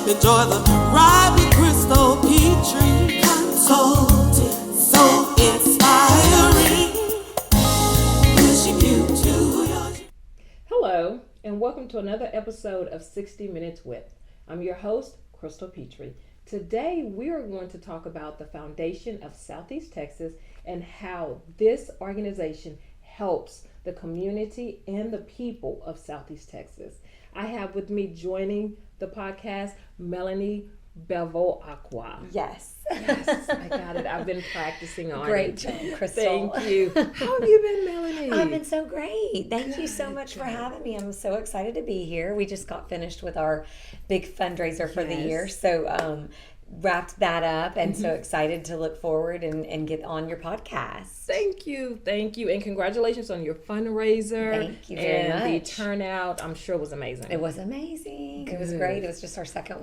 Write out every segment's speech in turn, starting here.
Enjoy the ride with Crystal Petry. Consulting, so inspiring. Pushing you to your... Hello, and welcome to another episode of 60 Minutes With. I'm your host, Crystal Petry. Today, we are going to talk about the Foundation of Southeast Texas and how this organization helps the community and the people of Southeast Texas. I have with me joining the podcast, Mellie Bevilacqua. Yes. Yes, I got it. I've been practicing on Great it. job, Crystal. Thank you. How have you been, Melanie? I've been so great. Thank you so much for having me. I'm so excited to be here. We just got finished with our big fundraiser for the year. So wrapped that up and so excited to look forward and get on your podcast. Thank you. And congratulations on your fundraiser. Thank you very much. And the turnout, I'm sure, was amazing. It was amazing. Good. It was great. It was just our second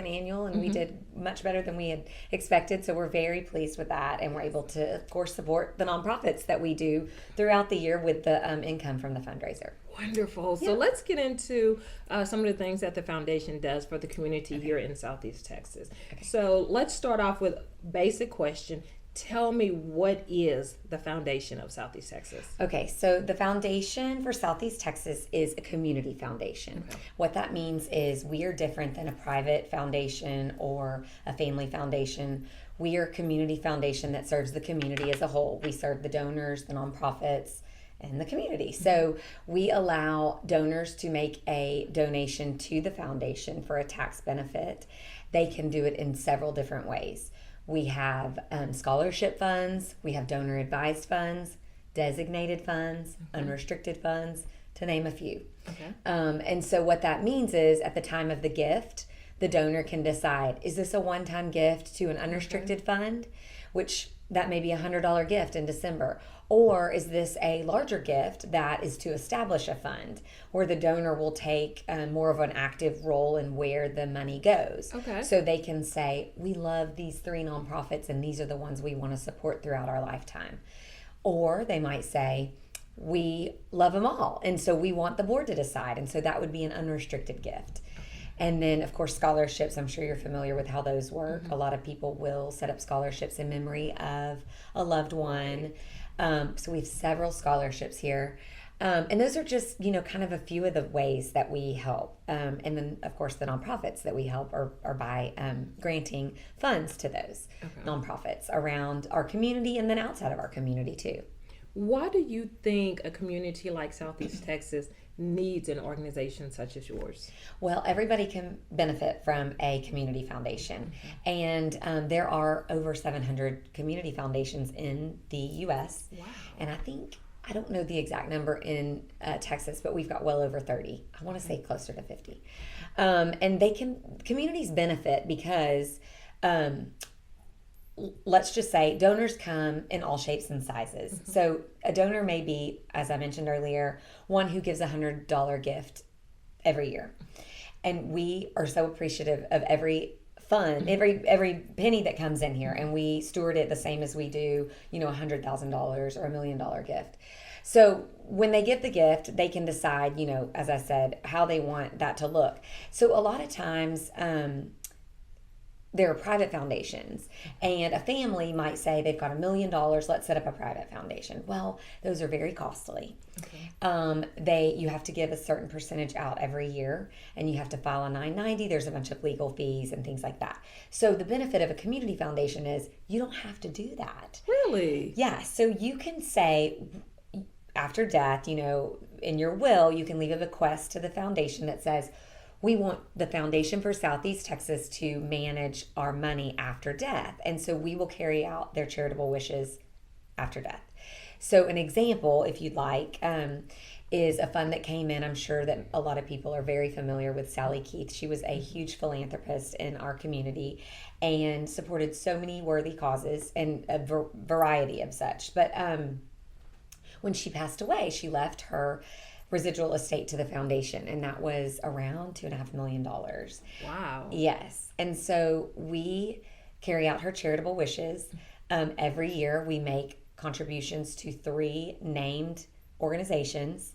annual, and we did much better than we had expected. So we're very pleased with that. And we're able to, of course, support the nonprofits that we do throughout the year with the income from the fundraiser. Wonderful. So let's get into some of the things that the foundation does for the community here in Southeast Texas. Okay. So let's start off with a basic question. Tell me, what is the Foundation of Southeast Texas? Okay, so the Foundation for Southeast Texas is a community foundation. Okay. What that means is we are different than a private foundation or a family foundation. We are a community foundation that serves the community as a whole. We serve the donors, the nonprofits, and the community. So we allow donors to make a donation to the foundation for a tax benefit. They can do it in several different ways. We have scholarship funds, we have donor advised funds, designated funds, unrestricted funds, to name a few. Okay. And so what that means is at the time of the gift, the donor can decide, is this a one-time gift to an unrestricted fund, which that may be a $100 gift in December, or is this a larger gift that is to establish a fund where the donor will take more of an active role in where the money goes. Okay. So they can say, we love these 3 nonprofits and these are the ones we want to support throughout our lifetime. Or they might say, we love them all and so we want the board to decide, and so that would be an unrestricted gift. And then, of course, scholarships. I'm sure you're familiar with how those work. A lot of people will set up scholarships in memory of a loved one. So we have several scholarships here. And those are just, kind of a few of the ways that we help. And then, of course, the nonprofits that we help are by granting funds to those nonprofits around our community and then outside of our community, too. Why do you think a community like Southeast Texas needs an organization such as yours? Well, everybody can benefit from a community foundation. And there are over 700 community foundations in the U.S. Wow. And I don't know the exact number in Texas, but we've got well over 30. I want to say closer to 50. And communities benefit because let's just say donors come in all shapes and sizes. So a donor may be, as I mentioned earlier, one who gives a $100 gift every year. And we are so appreciative of every fund, every penny that comes in here, and we steward it the same as we do, $100,000 or $1 million gift. So when they give the gift, they can decide, as I said, how they want that to look. So a lot of times, there are private foundations, and a family might say they've got $1 million, let's set up a private foundation. Well, those are very costly. Okay. You have to give a certain percentage out every year, and you have to file a 990. There's a bunch of legal fees and things like that. So the benefit of a community foundation is you don't have to do that. Really? Yeah. So you can say after death, in your will, you can leave a bequest to the foundation that says, we want the Foundation for Southeast Texas to manage our money after death. And so we will carry out their charitable wishes after death. So an example, if you'd like, is a fund that came in. I'm sure that a lot of people are very familiar with Sally Keith. She was a huge philanthropist in our community and supported so many worthy causes and a variety of such. But when she passed away, she left her residual estate to the foundation, and that was around $2.5 million. Wow. Yes. And so we carry out her charitable wishes. Every year we make contributions to 3 named organizations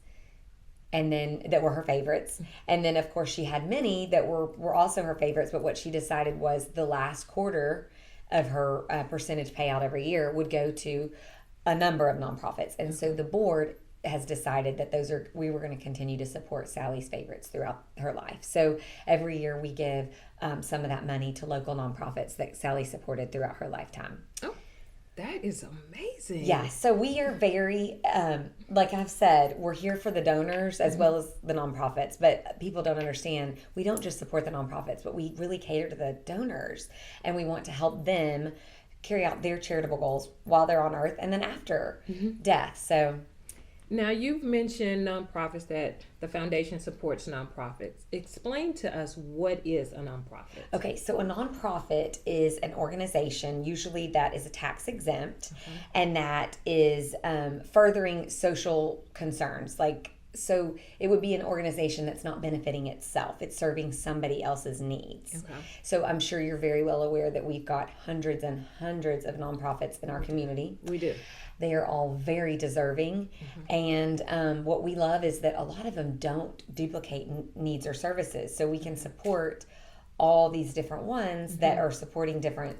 and then that were her favorites. And then, of course, she had many that were also her favorites. But what she decided was the last quarter of her percentage payout every year would go to a number of nonprofits. And so the board has decided that we were going to continue to support Sally's favorites throughout her life. So every year we give some of that money to local nonprofits that Sally supported throughout her lifetime. Oh, that is amazing. Yeah, so we are very, like I've said, we're here for the donors as well as the nonprofits, but people don't understand, we don't just support the nonprofits, but we really cater to the donors, and we want to help them carry out their charitable goals while they're on earth and then after death. So now, you've mentioned nonprofits, that the foundation supports nonprofits. Explain to us, what is a nonprofit? Okay, so a nonprofit is an organization, usually that is a tax exempt, and that is furthering social concerns. So it would be an organization that's not benefiting itself. It's serving somebody else's needs. Okay. So I'm sure you're very well aware that we've got hundreds and hundreds of nonprofits in our community. We do. They are all very deserving. And what we love is that a lot of them don't duplicate needs or services. So we can support all these different ones that are supporting different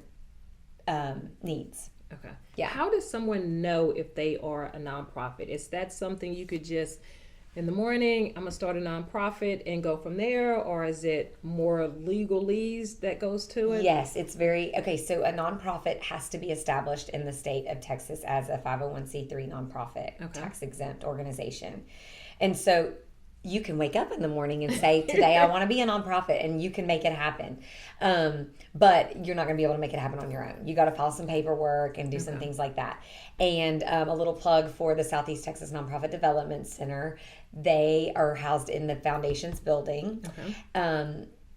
needs. Okay. Yeah. How does someone know if they are a nonprofit? Is that something you could just, in the morning, I'm going to start a nonprofit and go from there? Or is it more legalese that goes to it? Yes, it's okay. So a nonprofit has to be established in the state of Texas as a 501c3 nonprofit, tax exempt organization. And so you can wake up in the morning and say, today I want to be a nonprofit, and you can make it happen. But you're not going to be able to make it happen on your own. You got to file some paperwork and do some things like that. And a little plug for the Southeast Texas Nonprofit Development Center. They are housed in the foundation's building,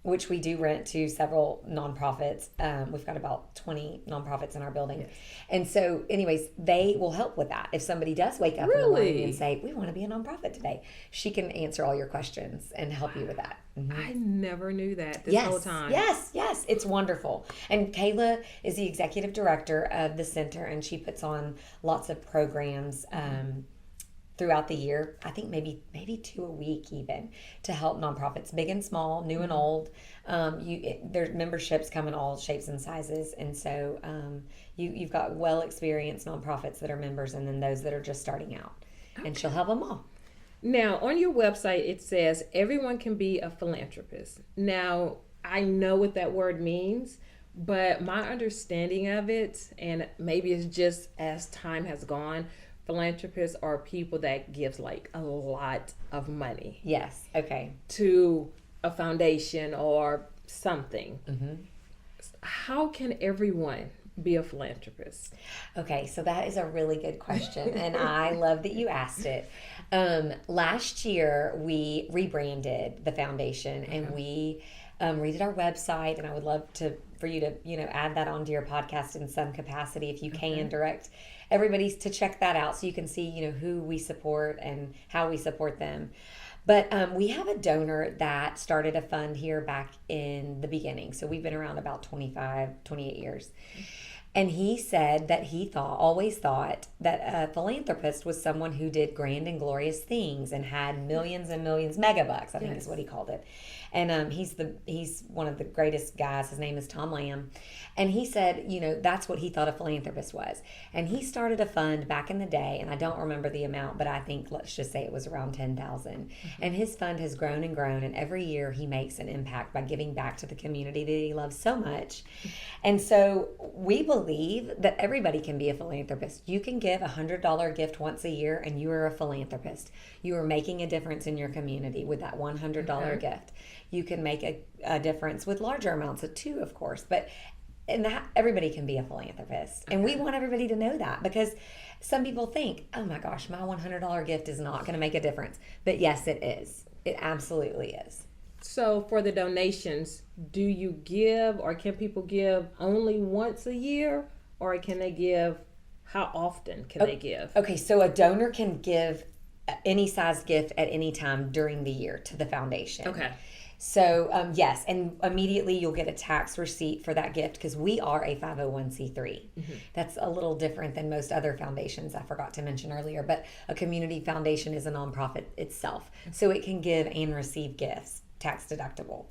which we do rent to several nonprofits. We've got about 20 nonprofits in our building. Yes. And so anyways, they will help with that. If somebody does wake up in the morning and say, we want to be a nonprofit today, she can answer all your questions and help you with that. I never knew that this whole time. Yes, it's wonderful. And Kayla is the executive director of the center, and she puts on lots of programs throughout the year. I think maybe 2 a week even, to help nonprofits, big and small, new and old. Their memberships come in all shapes and sizes, and so you've got well experienced nonprofits that are members, and then those that are just starting out. And she'll help them all. Now, on your website, it says everyone can be a philanthropist. Now, I know what that word means, but my understanding of it, and maybe it's just as time has gone, philanthropists are people that gives like a lot of money. Yes. Okay. To a foundation or something. How can everyone be a philanthropist? Okay, so that is a really good question, and I love that you asked it. Last year, we rebranded the foundation, and we redid our website, and I would love for you to add that onto your podcast in some capacity if you can. Direct everybody to check that out so you can see who we support and how we support them. But we have a donor that started a fund here back in the beginning. So we've been around about 28 years. And he said that he always thought that a philanthropist was someone who did grand and glorious things and had millions and millions, megabucks, I think is what he called it. And he's one of the greatest guys. His name is Tom Lamb. And he said, that's what he thought a philanthropist was. And he started a fund back in the day, and I don't remember the amount, but I think, let's just say it was around 10,000. And his fund has grown and grown, and every year he makes an impact by giving back to the community that he loves so much. And so we believe that everybody can be a philanthropist. You can give a $100 gift once a year, and you are a philanthropist. You are making a difference in your community with that $100 gift. You can make a difference with larger amounts too, of course, but everybody can be a philanthropist. And we want everybody to know that, because some people think, oh my gosh, my $100 gift is not going to make a difference. But yes, it is. It absolutely is. So for the donations, do you give, or can people give only once a year, or can they give, how often can they give? Okay, so a donor can give any size gift at any time during the year to the foundation. Okay. So, yes, and immediately you'll get a tax receipt for that gift because we are a 501c3. That's a little different than most other foundations I forgot to mention earlier, but a community foundation is a nonprofit itself. So it can give and receive gifts, tax deductible.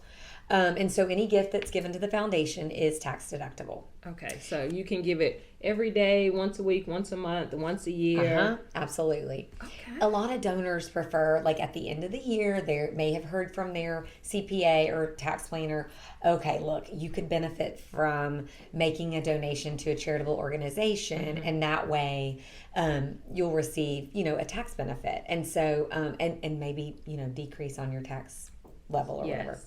And so any gift that's given to the foundation is tax deductible. Okay, so you can give it every day, once a week, once a month, once a year. Absolutely. Okay. A lot of donors prefer, like at the end of the year, they may have heard from their CPA or tax planner, okay, look, you could benefit from making a donation to a charitable organization, and that way you'll receive, a tax benefit. And so, and maybe, decrease on your tax level or whatever.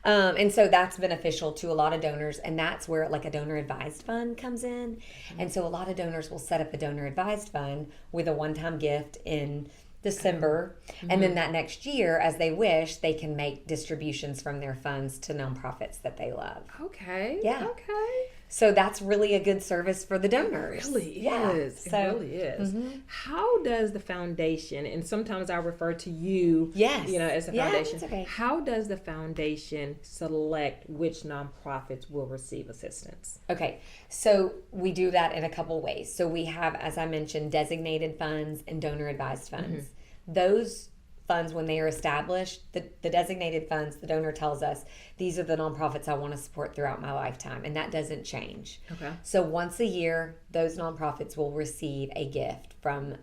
And so that's beneficial to a lot of donors, and that's where like a donor advised fund comes in. And so a lot of donors will set up a donor advised fund with a one-time gift in December, and then that next year, as they wish, they can make distributions from their funds to nonprofits that they love. Okay. Yeah. Okay. So that's really a good service for the donors. It really is. It really is. How does the foundation, and sometimes I refer to you, as the foundation. That's okay. How does the foundation select which nonprofits will receive assistance? Okay, so we do that in a couple ways. So we have, as I mentioned, designated funds and donor advised funds. Those funds, when they are established, the designated funds, the donor tells us, these are the nonprofits I want to support throughout my lifetime, and that doesn't change. Okay. So once a year, those nonprofits will receive a gift from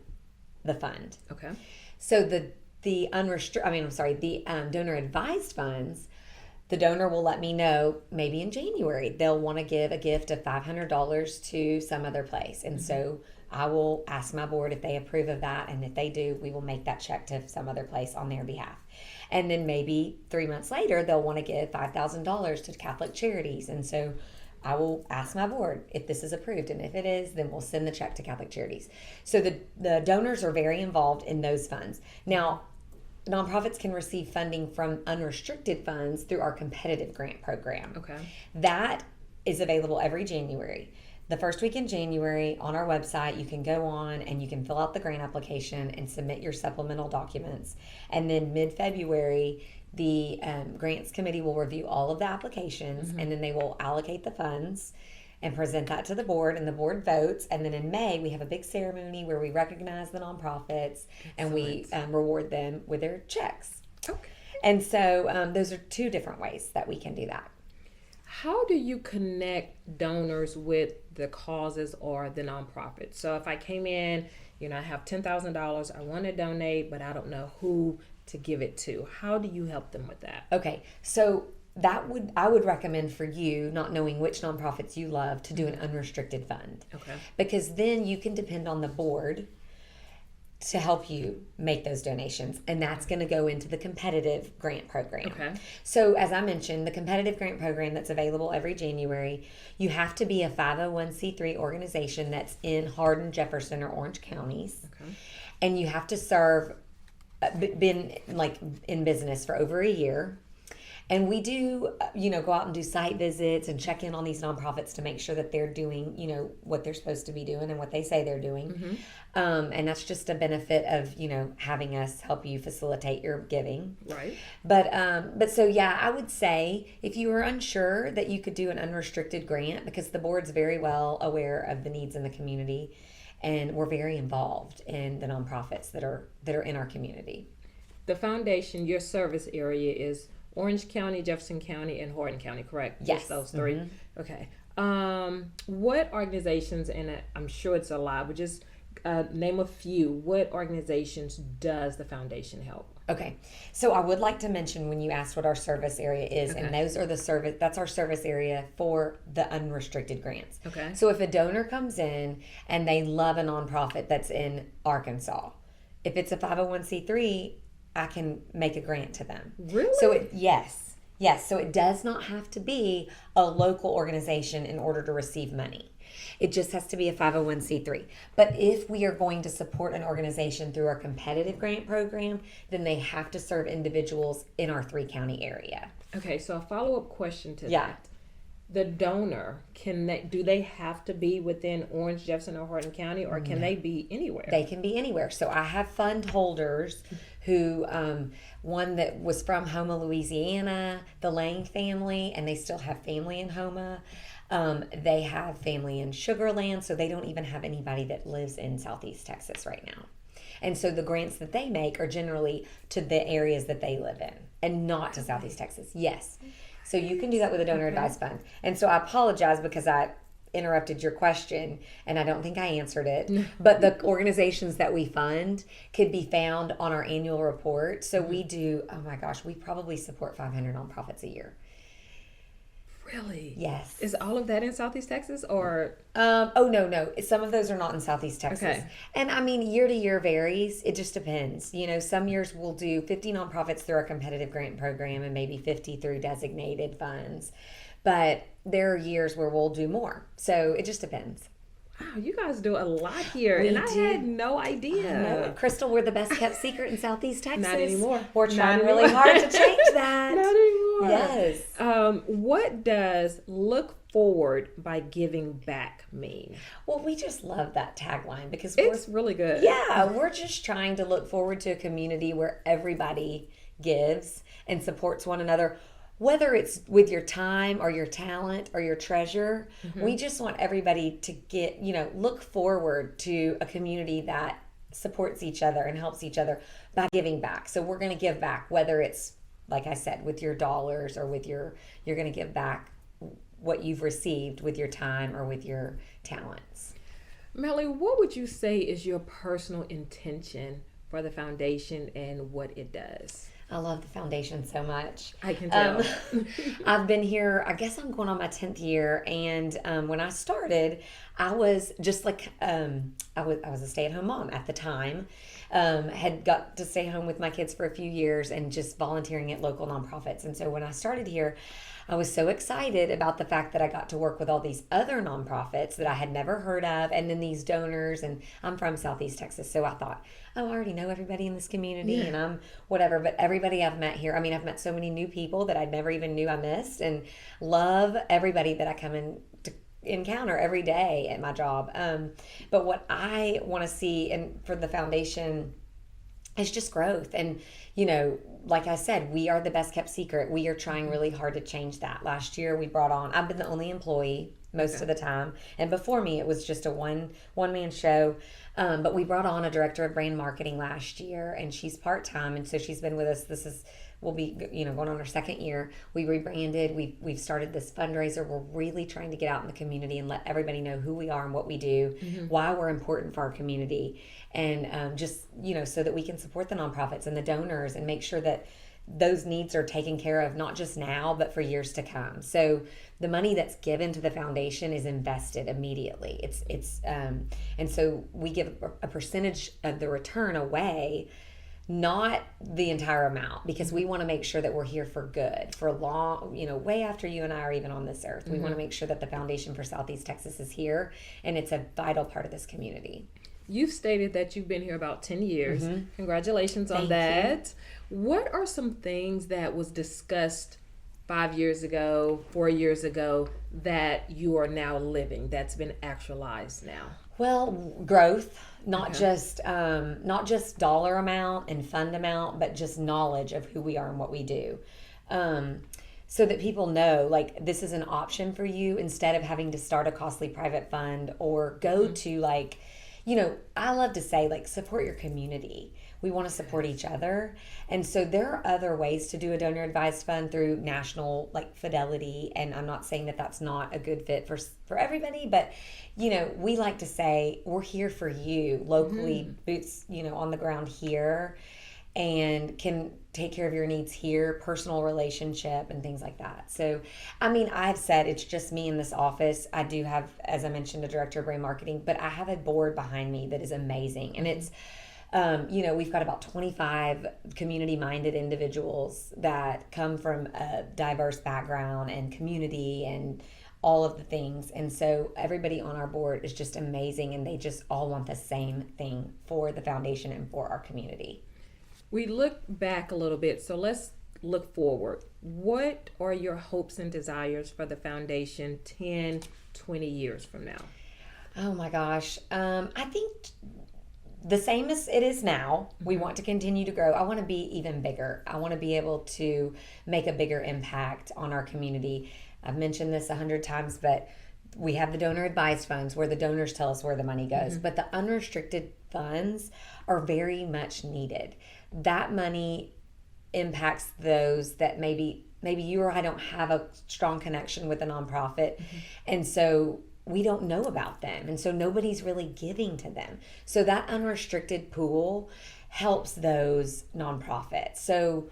the fund. Okay. So the donor advised funds, the donor will let me know maybe in January they'll want to give a gift of $500 to some other place, and so I will ask my board if they approve of that, and if they do, we will make that check to some other place on their behalf. And then maybe 3 months later, they'll want to give $5,000 to Catholic Charities, and so I will ask my board if this is approved, and if it is, then we'll send the check to Catholic Charities. So the donors are very involved in those funds. Now, nonprofits can receive funding from unrestricted funds through our competitive grant program. Okay. That is available every January. The first week in January, on our website, you can go on and you can fill out the grant application and submit your supplemental documents. And then mid-February, the grants committee will review all of the applications, and then they will allocate the funds and present that to the board, and the board votes. And then in May, we have a big ceremony where we recognize the nonprofits and we reward them with their checks. Okay. And so those are two different ways that we can do that. How do you connect donors with the causes or the nonprofit? So if I came in, I have $10,000, I want to donate, but I don't know who to give it to. How do you help them with that? Okay, so I would recommend for you, not knowing which nonprofits you love, to do an unrestricted fund. Okay. Because then you can depend on the board to help you make those donations, and that's going to go into the competitive grant program. Okay. So as I mentioned, the competitive grant program that's available every January, you have to be a 501c3 organization that's in Hardin, Jefferson, or Orange counties. Okay. And you have to serve, been like in business for over a year. And we do, go out and do site visits and check in on these nonprofits to make sure that they're doing, what they're supposed to be doing and what they say they're doing. And that's just a benefit of, having us help you facilitate your giving. Right. But so, yeah, I would say if you were unsure that you could do an unrestricted grant, because the board's very well aware of the needs in the community, and we're very involved in the nonprofits that are in our community. The foundation, your service area is Orange County, Jefferson County, and Hardin County, correct? Yes. Just those three? Okay. What organizations, and I'm sure it's a lot, but just name a few, what organizations does the foundation help? Okay. So I would like to mention, when you asked what our service area is, and those are that's our service area for the unrestricted grants. Okay. So if a donor comes in and they love a nonprofit that's in Arkansas, if it's a 501c3, I can make a grant to them. Really? So yes. So it does not have to be a local organization in order to receive money. It just has to be a 501c3. But if we are going to support an organization through our competitive grant program, then they have to serve individuals in our 3-county area. Okay, so a follow-up question to that. the donor, do they have to be within Orange, Jefferson, or Hardin County, or can they be anywhere? They can be anywhere. So I have fund holders who, one that was from Houma, Louisiana, the Lang family, and they still have family in Houma. They have family in Sugar Land, so they don't even have anybody that lives in Southeast Texas right now. And so the grants that they make are generally to the areas that they live in and not to Southeast Texas. Yes. So you can do that with a donor advised fund. And so I apologize because I interrupted your question and I don't think I answered it. But the organizations that we fund could be found on our annual report. So we do, oh my gosh, we probably support 500 nonprofits a year. Really? Yes. Is all of that in Southeast Texas or? No. Some of those are not in Southeast Texas. Okay. And I mean, year to year varies. It just depends. You know, some years we'll do 50 nonprofits through our competitive grant program and maybe 50 through designated funds. But there are years where we'll do more. So it just depends. Wow, you guys do a lot here, We and I do. had no idea. No, Crystal, we're the best kept secret in Southeast Texas. Not anymore. We're Not trying anymore. really hard to change that. Not anymore. Yes. What does look forward by giving back mean? Well, we just love that tagline because It's really good. we're just trying to look forward to a community where everybody gives and supports one another. Whether it's with your time or your talent or your treasure, we just want everybody to look forward to a community that supports each other and helps each other by giving back. So we're going to give back, whether it's, like I said, with your dollars or you're going to give back what you've received with your time or with your talents. Mellie, what would you say is your personal intention for the foundation and what it does? I love the foundation so much. I can tell. I've been here, I guess I'm going on my 10th year. And when I started, I was just like, I was a stay-at-home mom at the time. Had got to stay home with my kids for a few years and just volunteering at local nonprofits. And so when I started here, I was so excited about the fact that I got to work with all these other nonprofits that I had never heard of, and then these donors. And I'm from Southeast Texas, so I thought, oh, I already know everybody in this community, and I'm whatever. But everybody I've met here, I mean, I've met so many new people that I never even knew I missed, and love everybody that I come in to encounter every day at my job. But what I want to see, and for the foundation, is just growth. And like I said, we are the best kept secret. We are trying really hard to change that. Last year we brought on, I've been the only employee most of the time, and before me it was just a one man show, but we brought on a director of brand marketing last year, and she's part-time, and so she's been with us. We'll be going on our second year. We rebranded. We've started this fundraiser. We're really trying to get out in the community and let everybody know who we are and what we do, why we're important for our community, and just so that we can support the nonprofits and the donors and make sure that those needs are taken care of, not just now but for years to come. So the money that's given to the foundation is invested immediately. And so we give a percentage of the return away, not the entire amount, because we want to make sure that we're here for good, for long, way after you and I are even on this earth. We want to make sure that the Foundation for Southeast Texas is here, and it's a vital part of this community. You've stated that you've been here about 10 years. Congratulations on that. What are some things that was discussed 5 years ago, 4 years ago, that you are now living, that's been actualized now? Well, growth, not just dollar amount and fund amount, but just knowledge of who we are and what we do. So that people know, like, this is an option for you instead of having to start a costly private fund or go to, I love to say, support your community. We want to support each other. And so there are other ways to do a donor advised fund through national, Fidelity. And I'm not saying that that's not a good fit for everybody, but, we like to say we're here for you locally, boots, on the ground here, and can take care of your needs here, personal relationship and things like that. So, I've said it's just me in this office. I do have, as I mentioned, a director of brand marketing, but I have a board behind me that is amazing. And it's, we've got about 25 community-minded individuals that come from a diverse background and community and all of the things. And so everybody on our board is just amazing, and they just all want the same thing for the foundation and for our community. We look back a little bit, so let's look forward, what are your hopes and desires for the foundation 10, 20 years from now? Oh my gosh. I think the same as it is now. We want to continue to grow. I want to be even bigger. I want to be able to make a bigger impact on our community. I've mentioned this 100 times, but we have the donor advised funds where the donors tell us where the money goes. But the unrestricted funds are very much needed. That money impacts those that maybe you or I don't have a strong connection with a nonprofit. And so we don't know about them. And so nobody's really giving to them. So that unrestricted pool helps those nonprofits. So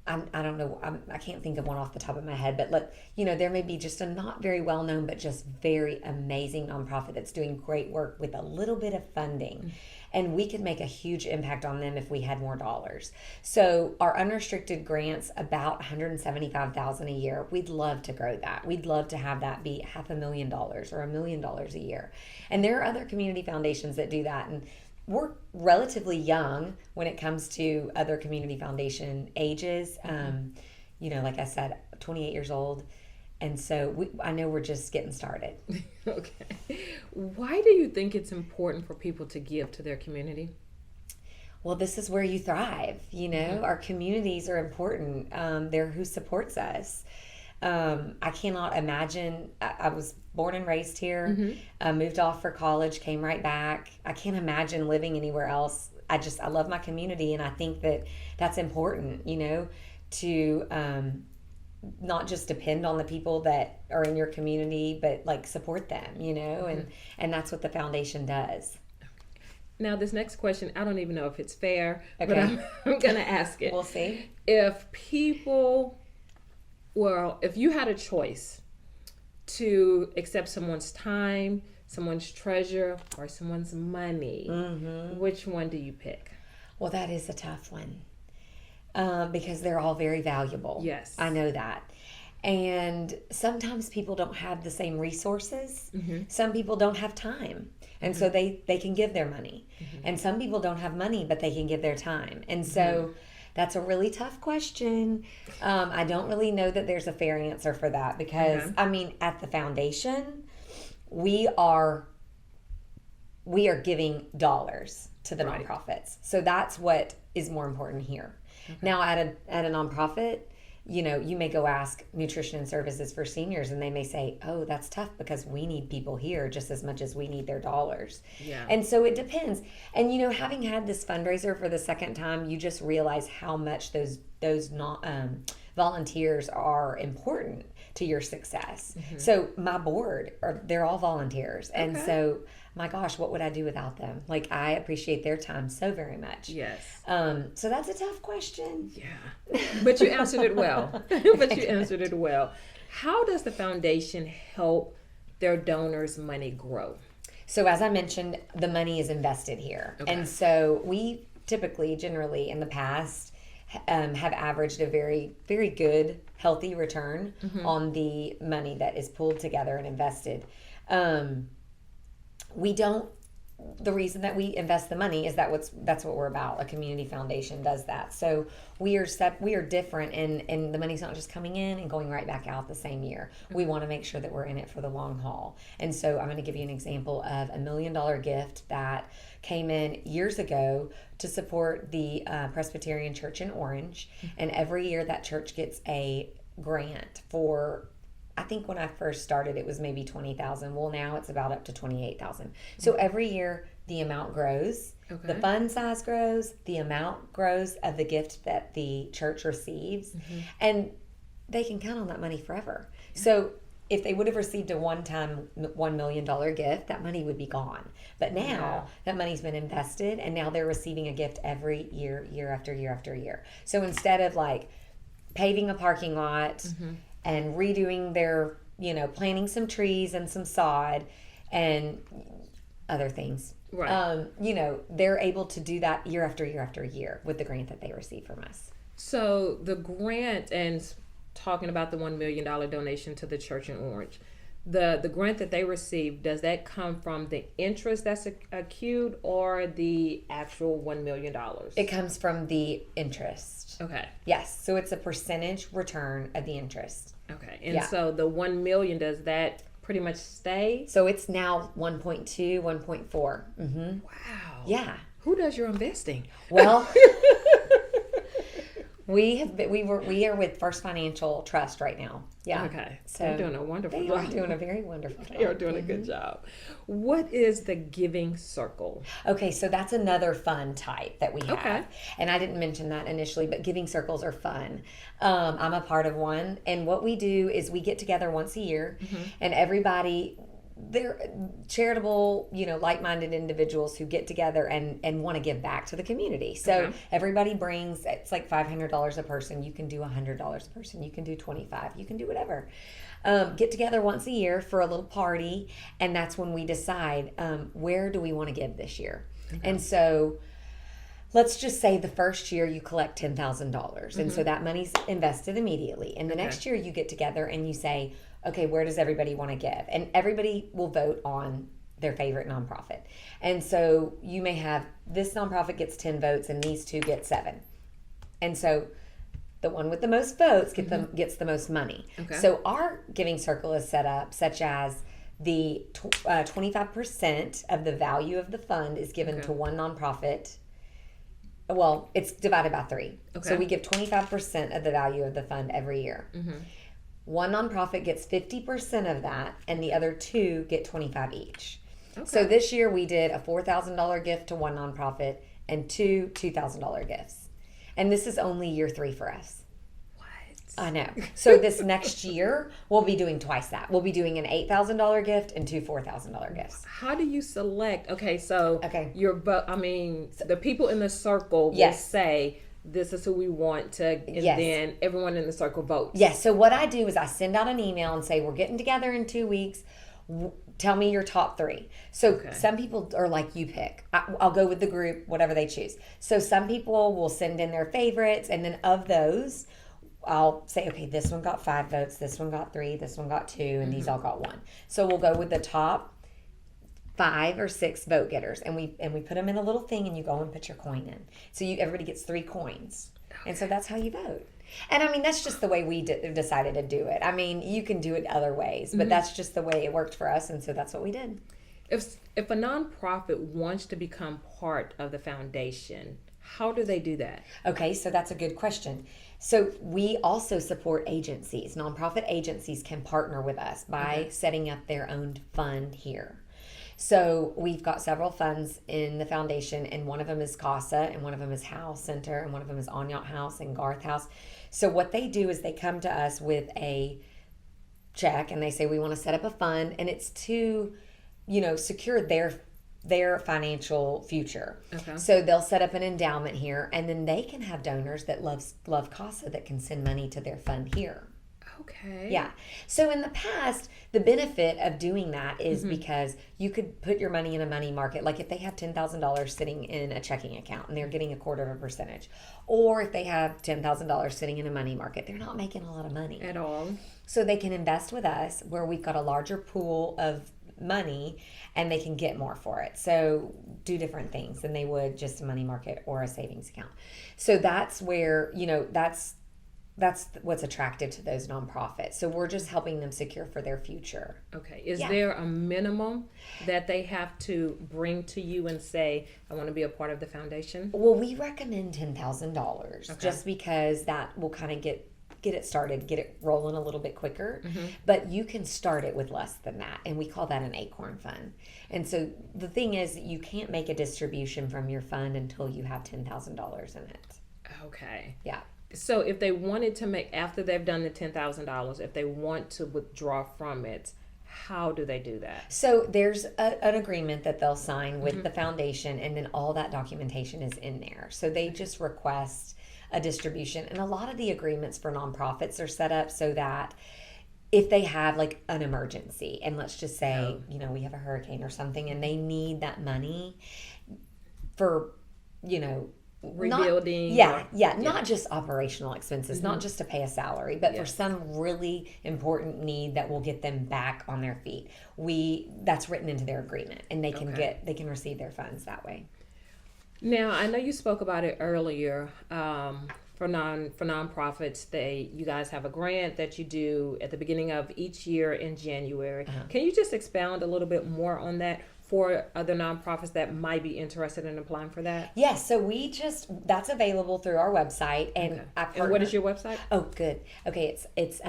I don't know, I can't think of one off the top of my head, but there may be just a not very well known, but just very amazing nonprofit that's doing great work with a little bit of funding. And we could make a huge impact on them if we had more dollars. So our unrestricted grants, about $175,000 a year. We'd love to grow that. We'd love to have that be $500,000 or $1 million a year. And there are other community foundations that do that. And we're relatively young when it comes to other community foundation ages. Like I said, 28 years old. And so I know we're just getting started. Okay. Why do you think it's important for people to give to their community? Well, this is where you thrive. Our communities are important. They're who supports us. I cannot imagine. I was born and raised here, moved off for college, came right back. I can't imagine living anywhere else. I love my community, and I think that that's important, to not just depend on the people that are in your community, but support them, and that's what the foundation does. Now, this next question, I don't even know if it's fair, but I'm going to ask it. We'll see. If you had a choice to accept someone's time, someone's treasure, or someone's money, which one do you pick? Well, that is a tough one. Because they're all very valuable. Yes. I know that. And sometimes people don't have the same resources. Some people don't have time. And so they can give their money. And some people don't have money, but they can give their time. And so that's a really tough question. I don't really know that there's a fair answer for that because, at the foundation, we are giving dollars to the nonprofits. So that's what is more important here. Now, at a nonprofit, you may go ask nutrition and services for seniors, and they may say, "Oh, that's tough because we need people here just as much as we need their dollars." Yeah. And so it depends. And having had this fundraiser for the second time, you just realize how much those volunteers are important to your success. So my board, they're all volunteers, and so my gosh, what would I do without them? I appreciate their time so very much. Yes. So that's a tough question. Yeah. But you answered it well. How does the foundation help their donors' money grow? So as I mentioned, the money is invested here. Okay. And so we generally in the past have averaged a very, very good, healthy return on the money that is pulled together and invested. The reason that we invest the money is that's what we're about. A community foundation does that. So we are different, and the money's not just coming in and going right back out the same year. We want to make sure that we're in it for the long haul. And so I'm going to give you an example of $1 million gift that came in years ago to support the Presbyterian Church in Orange. And every year that church gets a grant for, I think when I first started, it was maybe $20,000. Well, now it's about up to $28,000. So every year the amount grows, the fund size grows, the amount grows of the gift that the church receives, and they can count on that money forever. So if they would have received a one-time $1 million gift, that money would be gone. But now that money's been invested, and now they're receiving a gift every year, year after year after year. So instead of paving a parking lot and redoing their, planting some trees and some sod and other things. Right. They're able to do that year after year after year with the grant that they receive from us. So the grant, and talking about the $1 million donation to the church in Orange, the grant that they receive, does that come from the interest that's accrued or the actual $1 million? It comes from the interest. Okay. Yes. So it's a percentage return of the interest. Okay. And so the 1 million, does that pretty much stay? So it's now 1.2, 1.4. Mm-hmm. Wow. Yeah. Who does your investing? Well, we are with First Financial Trust right now. Yeah. Okay. So they're doing a wonderful They job. are doing a very wonderful job. They are doing a good job. What is the giving circle? Okay, so that's another fun type that we have. Okay. And I didn't mention that initially, but giving circles are fun. I'm a part of one. And what we do is we get together once a year, and everybody, they're charitable, like-minded individuals who get together and want to give back to the community. So everybody brings, it's like $500 a person. You can do $100 a person. You can do $25. You can do whatever. Get together once a year for a little party, and that's when we decide where do we want to give this year. And so let's just say the first year you collect $10,000, and so that money's invested immediately. And the next year you get together and you say, okay, where does everybody want to give? And everybody will vote on their favorite nonprofit. And so you may have this nonprofit gets 10 votes and these two get 7. And so the one with the most votes gets the most money. Okay. So our giving circle is set up such as the 25% of the value of the fund is given to one nonprofit. Well, it's divided by 3. Okay. So we give 25% of the value of the fund every year. One nonprofit gets 50% of that, and the other 2 get 25 each. Okay. So this year we did a $4,000 gift to one nonprofit and 2 $2,000 gifts. And this is only year 3 for us. What? I know. So this next year we'll be doing twice that. We'll be doing an $8,000 gift and 2 $4,000 gifts. How do you select? Okay, so Okay. the people in the circle will say, this is who we want to, and then everyone in the circle votes. Yes. So what I do is I send out an email and say, we're getting together in 2 weeks. Tell me your top 3. So some people are like, you pick. I'll go with the group, whatever they choose. So some people will send in their favorites, and then of those, I'll say, okay, this one got 5 votes, this one got 3, this one got 2, and these all got 1. So we'll go with the top 5 or 6 vote getters, and we put them in a little thing, and you go and put your coin in. So everybody gets 3 coins, and so that's how you vote. And I mean, that's just the way we decided to do it. I mean, you can do it other ways, but that's just the way it worked for us, and so that's what we did. If a nonprofit wants to become part of the foundation, how do they do that? Okay, so that's a good question. So we also support agencies. Nonprofit agencies can partner with us by setting up their own fund here. So we've got several funds in the foundation, and one of them is CASA, and one of them is House Center, and one of them is Anyot House and Garth House. So what they do is they come to us with a check, and they say, we want to set up a fund, and it's to, secure their financial future. Okay. So they'll set up an endowment here, and then they can have donors that love CASA that can send money to their fund here. Okay. Yeah. So in the past, the benefit of doing that is because you could put your money in a money market. Like if they have $10,000 sitting in a checking account and they're getting 1/4%, or if they have $10,000 sitting in a money market, they're not making a lot of money at all. So they can invest with us where we've got a larger pool of money and they can get more for it. So do different things than they would just a money market or a savings account. So that's where, that's what's attractive to those nonprofits. So we're just helping them secure for their future. Okay. Is there a minimum that they have to bring to you and say, I want to be a part of the foundation? Well, we recommend $10,000 just because that will kind of get it started, get it rolling a little bit quicker. But you can start it with less than that. And we call that an acorn fund. And so the thing is, you can't make a distribution from your fund until you have $10,000 in it. Okay. Yeah. So if they wanted to make, after they've done the $10,000, if they want to withdraw from it, how do they do that? So there's an agreement that they'll sign with the foundation, and then all that documentation is in there. So they just request a distribution. And a lot of the agreements for nonprofits are set up so that if they have like an emergency, and let's just say, we have a hurricane or something, and they need that money for, rebuilding? Not just operational expenses, not just to pay a salary, but for some really important need that will get them back on their feet. That's written into their agreement, and they can receive their funds that way. Now, I know you spoke about it earlier. For nonprofits, you guys have a grant that you do at the beginning of each year in January. Can you just expound a little bit more on that for other nonprofits that might be interested in applying for that? Yes, so that's available through our website, and And what is your website? Oh, good. Okay, it's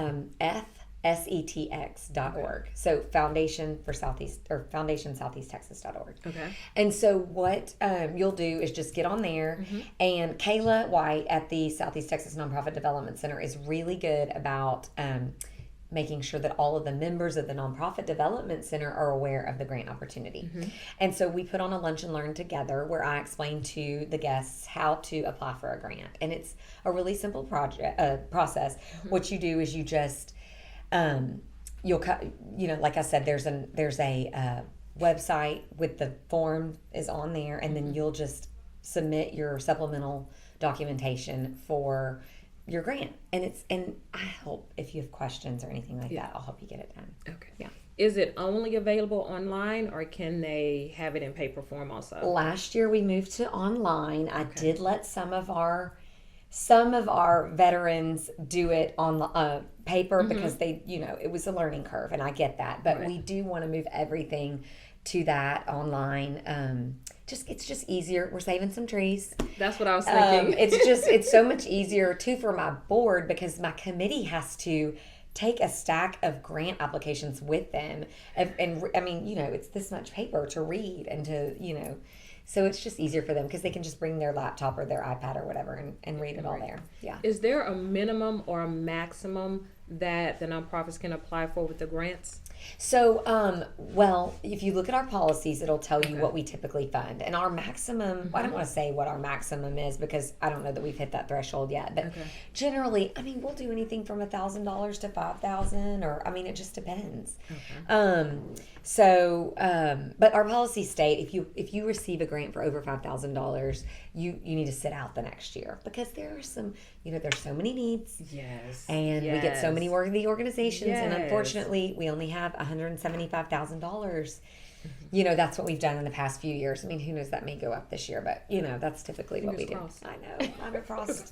FSETX.org. So FoundationSoutheastTexas.org. Okay. And so what you'll do is just get on there, and Kayla White at the Southeast Texas Nonprofit Development Center is really good about making sure that all of the members of the Nonprofit Development Center are aware of the grant opportunity. And so we put on a lunch and learn together where I explain to the guests how to apply for a grant. And it's a really simple process. What you do is you just, like I said, there's a website with the form is on there, and then you'll just submit your supplemental documentation for your grant, and I help if you have questions or anything like that. I'll help you get it done. Okay. Yeah. Is it only available online, or can they have it in paper form also? Last year we moved to online. I did let some of our veterans do it on paper because it was a learning curve, and I get that. But we do want to move everything to that online. It's just easier. We're saving some trees. That's what I was thinking. It's so much easier too for my board, because my committee has to take a stack of grant applications with them, and I mean, it's this much paper to read and to so it's just easier for them because they can just bring their laptop or their iPad or whatever and read it all there. Yeah. Is there a minimum or a maximum that the nonprofits can apply for with the grants? So, if you look at our policies, it'll tell you what we typically fund. And our maximum, I don't want to say what our maximum is because I don't know that we've hit that threshold yet. But generally, I mean, we'll do anything from $1,000 to $5,000, or, I mean, it just depends. But our policies state if you receive a grant for over $5,000, you need to sit out the next year, because there are some, there's so many needs. Yes. And we get so many worthy organizations, and unfortunately, we only have $175,000. That's what we've done in the past few years. I mean, who knows, that may go up this year, but that's typically what we do. I know, I'm crossed.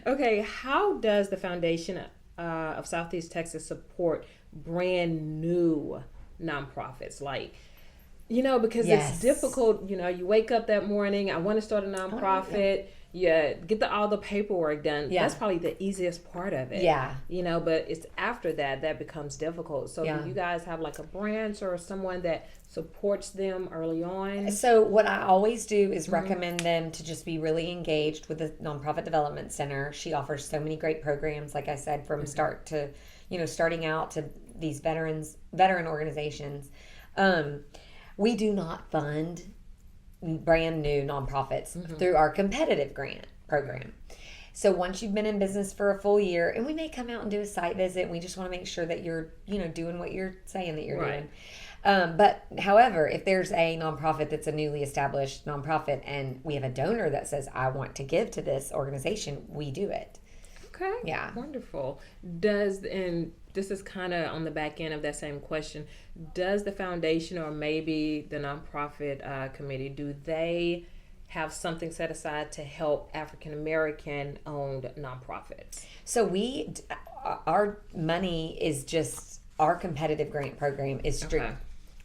Okay, how does the Foundation of Southeast Texas support brand new nonprofits? Like, because it's difficult. You wake up that morning, I want to start a nonprofit. Get all the paperwork done. That's probably the easiest part of it. But it's after that becomes difficult. So do you guys have like a branch or someone that supports them early on? So what I always do is recommend them to just be really engaged with the Nonprofit Development Center. She offers so many great programs, like I said, from start to, starting out to these veteran organizations. We do not fund brand new nonprofits through our competitive grant program. So once you've been in business for a full year, and we may come out and do a site visit, and we just want to make sure that you're, doing what you're saying that you're doing. But however, if there's a nonprofit that's a newly established nonprofit and we have a donor that says, I want to give to this organization, we do it. Okay. Yeah. Wonderful. And this is kind of on the back end of that same question, does the foundation or maybe the nonprofit committee, do they have something set aside to help African American owned nonprofits? So our money is just, our competitive grant program is strict. Okay.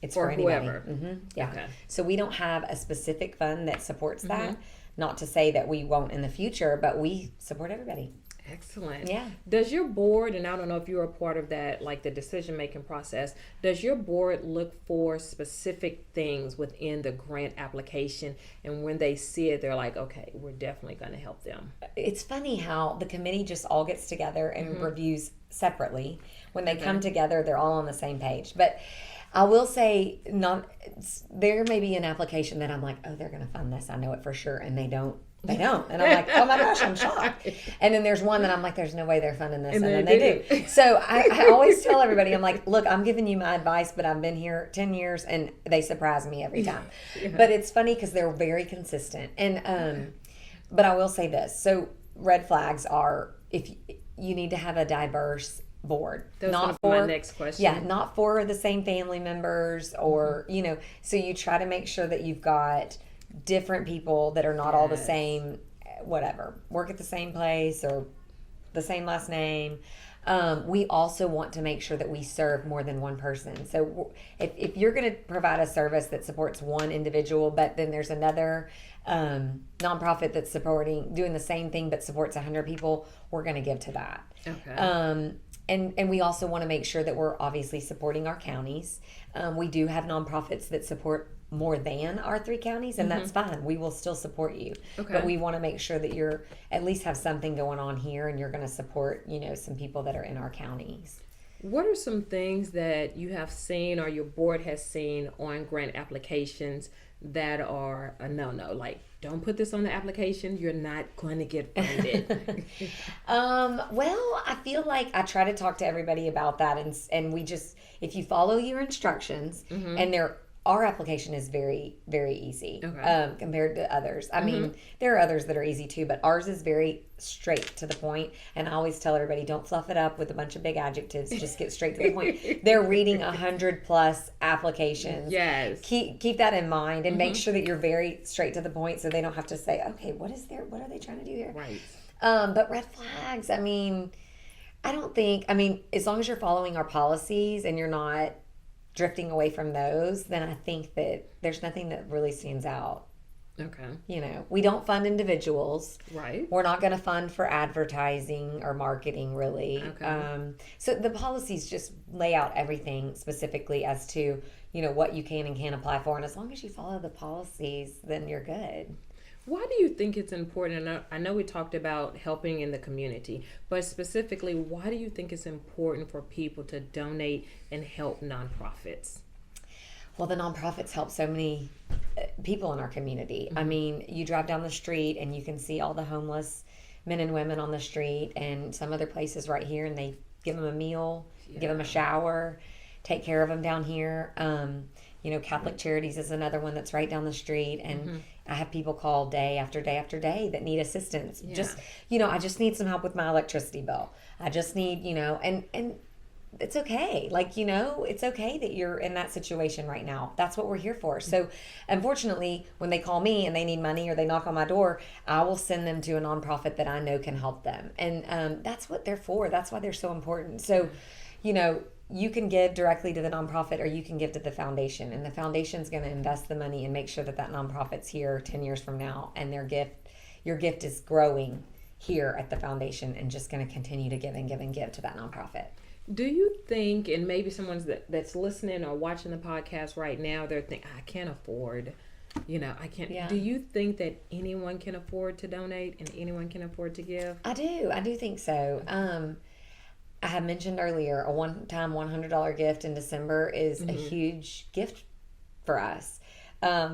It's for anybody. Whoever. Yeah. Okay. So we don't have a specific fund that supports that. Not to say that we won't in the future, but we support everybody. Excellent. Yeah. Does your board, and I don't know if you're a part of that, like the decision-making process, does your board look for specific things within the grant application, and when they see it, they're like, okay, we're definitely going to help them? It's funny how the committee just all gets together and reviews separately. When they come together, they're all on the same page. But I will say, there may be an application that I'm like, oh, they're going to fund this. I know it for sure, and they don't. And I'm like, oh my gosh, I'm shocked. And then there's one that I'm like, there's no way they're funding this. And then they do. So I always tell everybody, I'm like, look, I'm giving you my advice, but I've been here 10 years and they surprise me every time. But it's funny because they're very consistent. And But I will say this. So red flags are if you need to have a diverse board. That was not gonna be for my next question. Yeah, not for the same family members or, so you try to make sure that you've got different people that are not all the same, whatever, work at the same place or the same last name. We also want to make sure that we serve more than one person. So if you're going to provide a service that supports one individual, but then there's another nonprofit that's doing the same thing but supports 100 people, we're going to give to that. Okay. And we also want to make sure that we're obviously supporting our counties. We do have nonprofits that support more than our 3 counties, and that's fine. We will still support you. Okay. But we want to make sure that you're at least have something going on here and you're going to support, some people that are in our counties. What are some things that you have seen or your board has seen on grant applications that are a no-no? Like, don't put this on the application, you're not going to get funded. Well, I feel like I try to talk to everybody about that, and we just, if you follow your instructions, and our application is very, very easy compared to others. I mean, there are others that are easy too, but ours is very straight to the point. And I always tell everybody, don't fluff it up with a bunch of big adjectives. Just get straight to the point. They're reading 100+ applications. Yes. Keep that in mind and make sure that you're very straight to the point, so they don't have to say, okay, what are they trying to do here? Right. But red flags, I mean, as long as you're following our policies and you're not drifting away from those, then I think that there's nothing that really stands out. Okay. We don't fund individuals. Right. We're not going to fund for advertising or marketing, really. Okay. So the policies just lay out everything specifically as to, what you can and can't apply for. And as long as you follow the policies, then you're good. Why do you think it's important? And I know we talked about helping in the community, but specifically, why do you think it's important for people to donate and help nonprofits? Well, the nonprofits help so many people in our community. I mean, you drive down the street and you can see all the homeless men and women on the street and some other places right here, and they give them a meal, give them a shower, take care of them down here. Catholic Charities is another one that's right down the street, and I have people call day after day after day that need assistance. Yeah. I just need some help with my electricity bill. I just need, and it's okay. It's okay that you're in that situation right now. That's what we're here for. So unfortunately, when they call me and they need money or they knock on my door, I will send them to a nonprofit that I know can help them. And that's what they're for. That's why they're so important. So, you can give directly to the nonprofit or you can give to the foundation, and the foundation's going to invest the money and make sure that nonprofit's here 10 years from now, and your gift is growing here at the foundation and just going to continue to give and give and give to that nonprofit. Do you think, and maybe someone's that's listening or watching the podcast right now, they're thinking, I can't afford, I can't. Yeah. Do you think that anyone can afford to donate and anyone can afford to give? I do think so. I had mentioned earlier, a one-time $100 gift in December is a huge gift for us.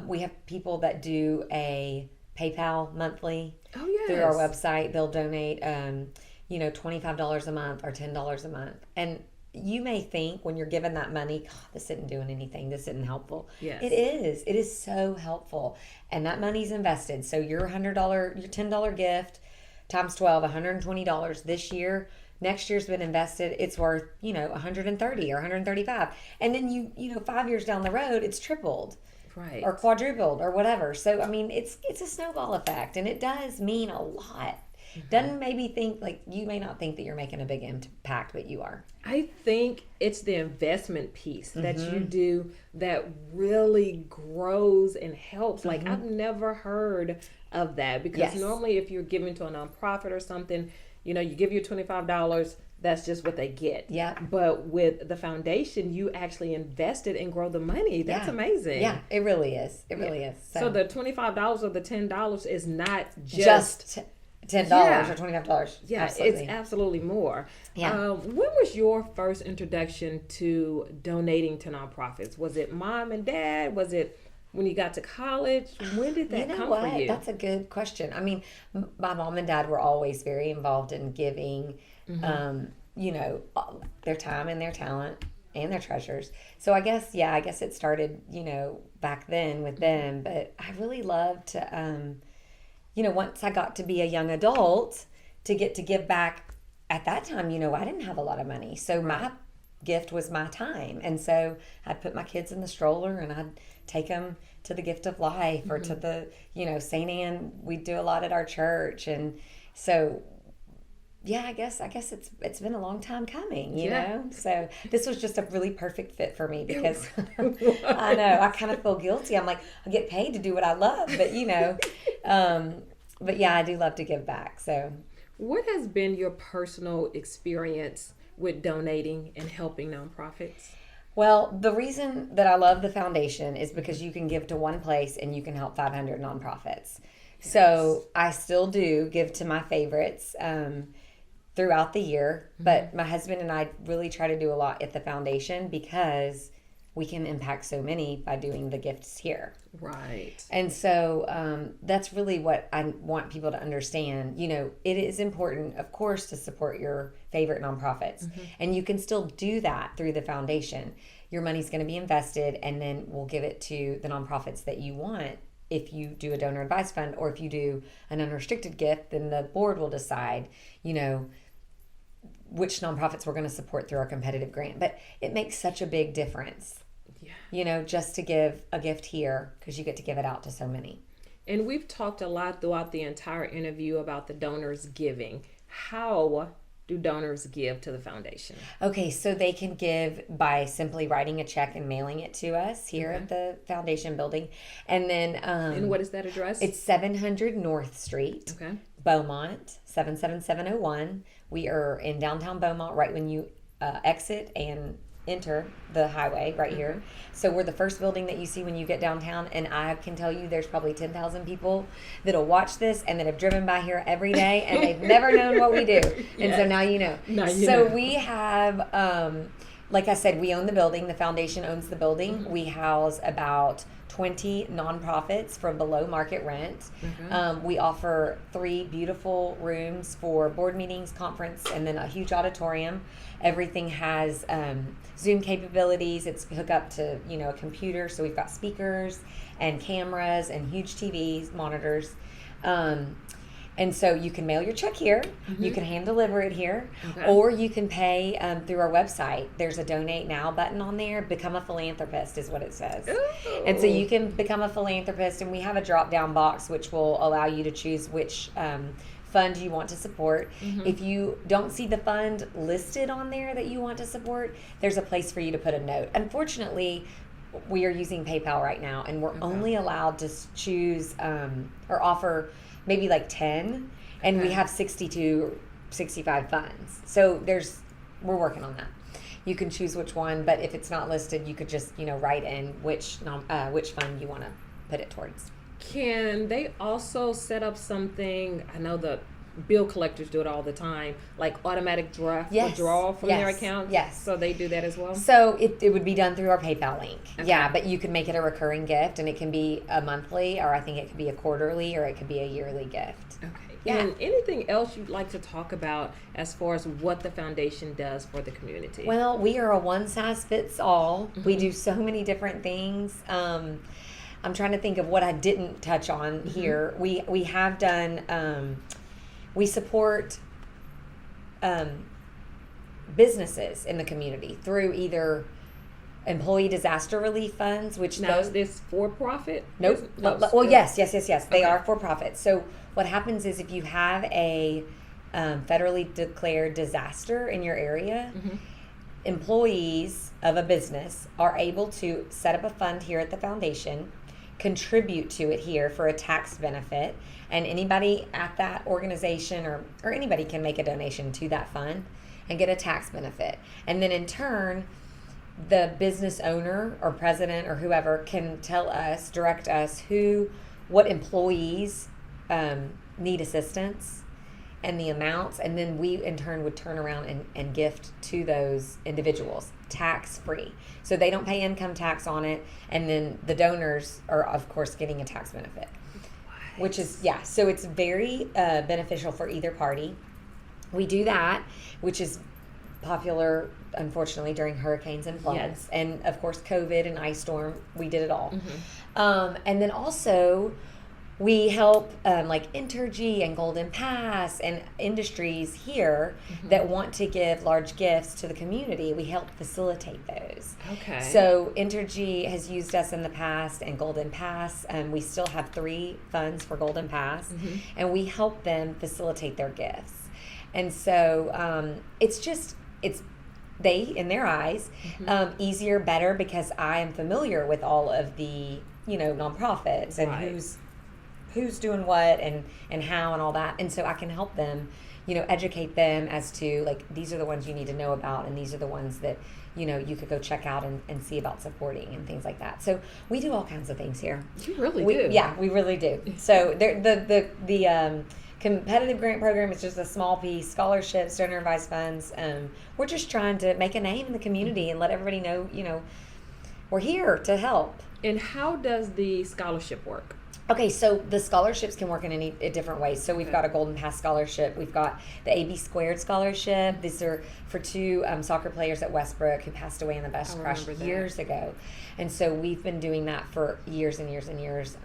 We have people that do a PayPal monthly through our website. They'll donate, $25 a month or $10 a month. And you may think when you're given that money, God, this isn't doing anything. This isn't helpful. Yes. It is. It is so helpful. And that money's invested. So your $10 gift times 12, $120 this year. Next year's been invested, it's worth, $130 or $135. And then 5 years down the road, it's tripled. Right. Or quadrupled or whatever. So, I mean, it's a snowball effect, and it does mean a lot. Doesn't maybe think, you may not think that you're making a big impact, but you are. I think it's the investment piece that you do that really grows and helps. I've never heard of that because normally if you're giving to a nonprofit or something, you give your $25, that's just what they get. Yeah. But with the foundation, you actually invested and grow the money. That's amazing. Yeah, it really is. It really is. So the $25 or the $10 is not just $10 or $25. Yeah, absolutely. It's absolutely more. Yeah. When was your first introduction to donating to nonprofits? Was it mom and dad? Was it when you got to college? When did that come for you? That's a good question. I mean, my mom and dad were always very involved in giving, their time and their talent and their treasures. So I guess it started, back then with them. But I really loved to once I got to be a young adult, to get to give back at that time, I didn't have a lot of money. So my gift was my time. And so I'd put my kids in the stroller and I'd take them to the Gift of Life or to the, St. Anne. We do a lot at our church. And so, yeah, I guess it's been a long time coming, you know? So this was just a really perfect fit for me because I know I kind of feel guilty. I'm like, I get paid to do what I love, but but yeah, I do love to give back. So what has been your personal experience with donating and helping nonprofits? Well, the reason that I love the foundation is because you can give to one place and you can help 500 nonprofits. Yes. So I still do give to my favorites throughout the year, but my husband and I really try to do a lot at the foundation because we can impact so many by doing the gifts here. Right. And so that's really what I want people to understand. It is important, of course, to support your favorite nonprofits. And you can still do that through the foundation. Your money's going to be invested, and then we'll give it to the nonprofits that you want. If you do a donor advised fund or if you do an unrestricted gift, then the board will decide, which nonprofits we're going to support through our competitive grant. But it makes such a big difference, just to give a gift here because you get to give it out to so many. And we've talked a lot throughout the entire interview about the donors giving. How do donors give to the foundation? Okay, so they can give by simply writing a check and mailing it to us here at the foundation building. And then... and what is that address? It's 700 North Street, Beaumont, 77701. We are in downtown Beaumont right when you exit and enter the highway right here. So we're the first building that you see when you get downtown, and I can tell you there's probably 10,000 people that'll watch this and that have driven by here every day and they've never known what we do. And so now you know. We have, like I said, we own the building. The foundation owns the building. We house about 20 nonprofits for below market rent. We offer 3 beautiful rooms for board meetings, conference, and then a huge auditorium. Everything has Zoom capabilities. It's hooked up to a computer, so we've got speakers and cameras and huge TVs, monitors. And so you can mail your check here, you can hand deliver it here, or you can pay through our website. There's a donate now button on there. Become a Philanthropist is what it says. Ooh. And so you can become a philanthropist, and we have a drop down box which will allow you to choose which fund you want to support. If you don't see the fund listed on there that you want to support, there's a place for you to put a note. Unfortunately, we are using PayPal right now, and we're only allowed to choose or offer maybe like 10, and we have 65 funds. So we're working on that. You can choose which one, but if it's not listed, you could just write in which fund you want to put it towards. Can they also set up something? I know the bill collectors do it all the time, like automatic withdrawal from their account. Yes. So they do that as well? So it would be done through our PayPal link. Yeah, but you can make it a recurring gift, and it can be a monthly, or I think it could be a quarterly, or it could be a yearly gift. Okay. Yeah. And anything else you'd like to talk about as far as what the foundation does for the community? Well, we are a one-size-fits-all. We do so many different things. I'm trying to think of what I didn't touch on here. We have done... we support businesses in the community through either employee disaster relief funds, which now is this for profit? Nope. Well, yes. They are for profit. So what happens is if you have a federally declared disaster in your area, employees of a business are able to set up a fund here at the foundation, contribute to it here for a tax benefit, and anybody at that organization or anybody can make a donation to that fund and get a tax benefit. And then in turn, the business owner or president or whoever can direct us what employees need assistance and the amounts, and then we in turn would turn around and gift to those individuals tax free. So they don't pay income tax on it, and then the donors are of course getting a tax benefit. Which is, so it's very beneficial for either party. We do that, which is popular, unfortunately, during hurricanes and floods. And, of course, COVID and ice storm, we did it all. And then also, we help like Entergy and Golden Pass and industries here that want to give large gifts to the community. We help facilitate those. Okay. So Entergy has used us in the past, and Golden Pass. We still have 3 funds for Golden Pass, and we help them facilitate their gifts. And so it's they, in their eyes, easier, better, because I am familiar with all of the, nonprofits and who's doing what and how and all that. And so I can help them, educate them as to, like, these are the ones you need to know about, and these are the ones that, you could go check out and see about supporting and things like that. So we do all kinds of things here. You really do. Yeah, we really do. So the competitive grant program is just a small piece. Scholarships, donor advised funds. We're just trying to make a name in the community and let everybody know, we're here to help. And how does the scholarship work? Okay, so the scholarships can work in any different ways. So we've got a Golden Pass scholarship. We've got the AB Squared scholarship. These are for 2 soccer players at Westbrook who passed away in the bus crash years ago. And so we've been doing that for years and years and years.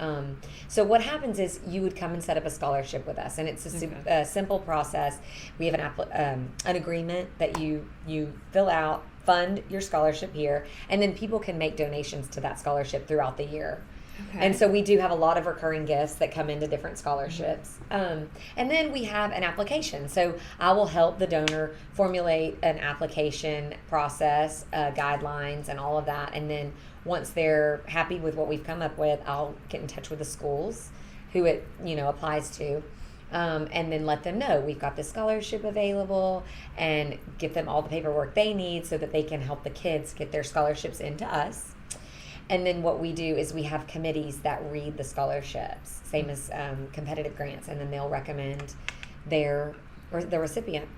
So what happens is you would come and set up a scholarship with us, and it's a simple process. We have an agreement that you fill out, fund your scholarship here, and then people can make donations to that scholarship throughout the year. Okay. And so we do have a lot of recurring gifts that come into different scholarships. And then we have an application. So I will help the donor formulate an application process, guidelines, and all of that. And then once they're happy with what we've come up with, I'll get in touch with the schools who it applies to. And then let them know we've got this scholarship available, and give them all the paperwork they need so that they can help the kids get their scholarships into us. And then what we do is we have committees that read the scholarships, same as competitive grants, and then they'll recommend the recipient.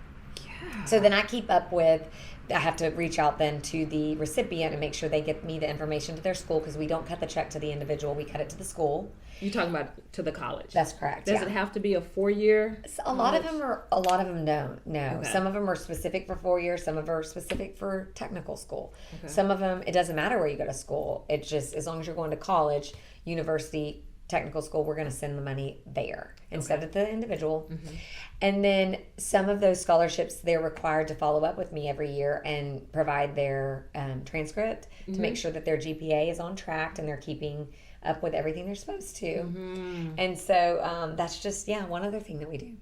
Yeah. So then I keep up with, I have to reach out then to the recipient and make sure they get me the information to their school, because we don't cut the check to the individual, we cut it to the school. You're talking about to the college? That's correct. Does it have to be a 4-year? A lot of them don't. No. Okay. Some of them are specific for 4 years. Some of them are specific for technical school. Okay. Some of them, it doesn't matter where you go to school. It's just, as long as you're going to college, university, technical school, we're going to send the money there instead of the individual. Mm-hmm. And then some of those scholarships, they're required to follow up with me every year and provide their transcript to make sure that their GPA is on track and they're keeping up with everything they're supposed to. Mm-hmm. And so that's just, one other thing that we do.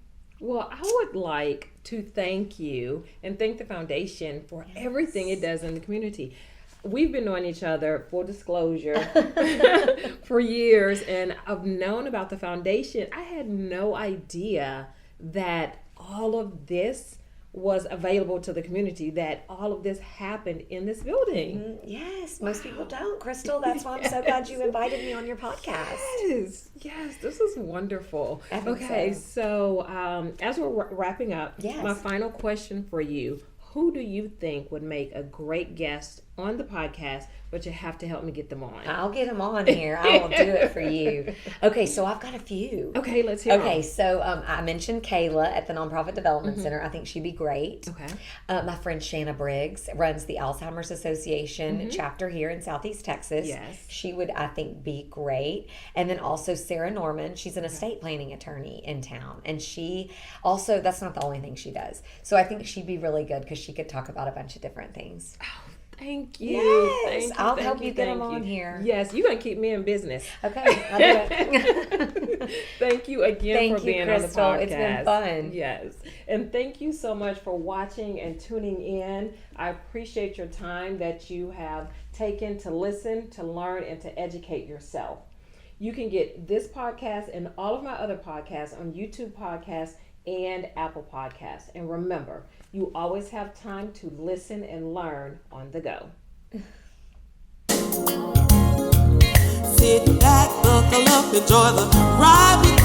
Well, I would like to thank you and thank the foundation for everything it does in the community. We've been knowing each other, full disclosure, for years, and I've known about the foundation. I had no idea that all of this was available to the community, that all of this happened in this building. Mm-hmm. Yes, most people don't, Crystal. That's why I'm so glad you invited me on your podcast. Yes, this is wonderful. Okay, so as we're wrapping up, my final question for you: who do you think would make a great guest on the podcast, but you have to help me get them on? I'll get them on here. I will do it for you. Okay, so I've got a few. Okay, let's hear them. Okay, so I mentioned Kayla at the Nonprofit Development Center. I think she'd be great. Okay. My friend Shanna Briggs runs the Alzheimer's Association chapter here in Southeast Texas. Yes. She would, I think, be great. And then also Sarah Norman. She's an estate planning attorney in town. And she also, that's not the only thing she does. So I think she'd be really good because she could talk about a bunch of different things. Oh, thank you. Yes, I'll help you get them on here. Yes, you're going to keep me in business. Okay, I'll do it. Thank you again for being Crystal. on the podcast. It's been fun. Yes. And thank you so much for watching and tuning in. I appreciate your time that you have taken to listen, to learn, and to educate yourself. You can get this podcast and all of my other podcasts on YouTube Podcasts and Apple Podcasts. And remember, you always have time to listen and learn on the go. Sit back, buckle up, enjoy the ride.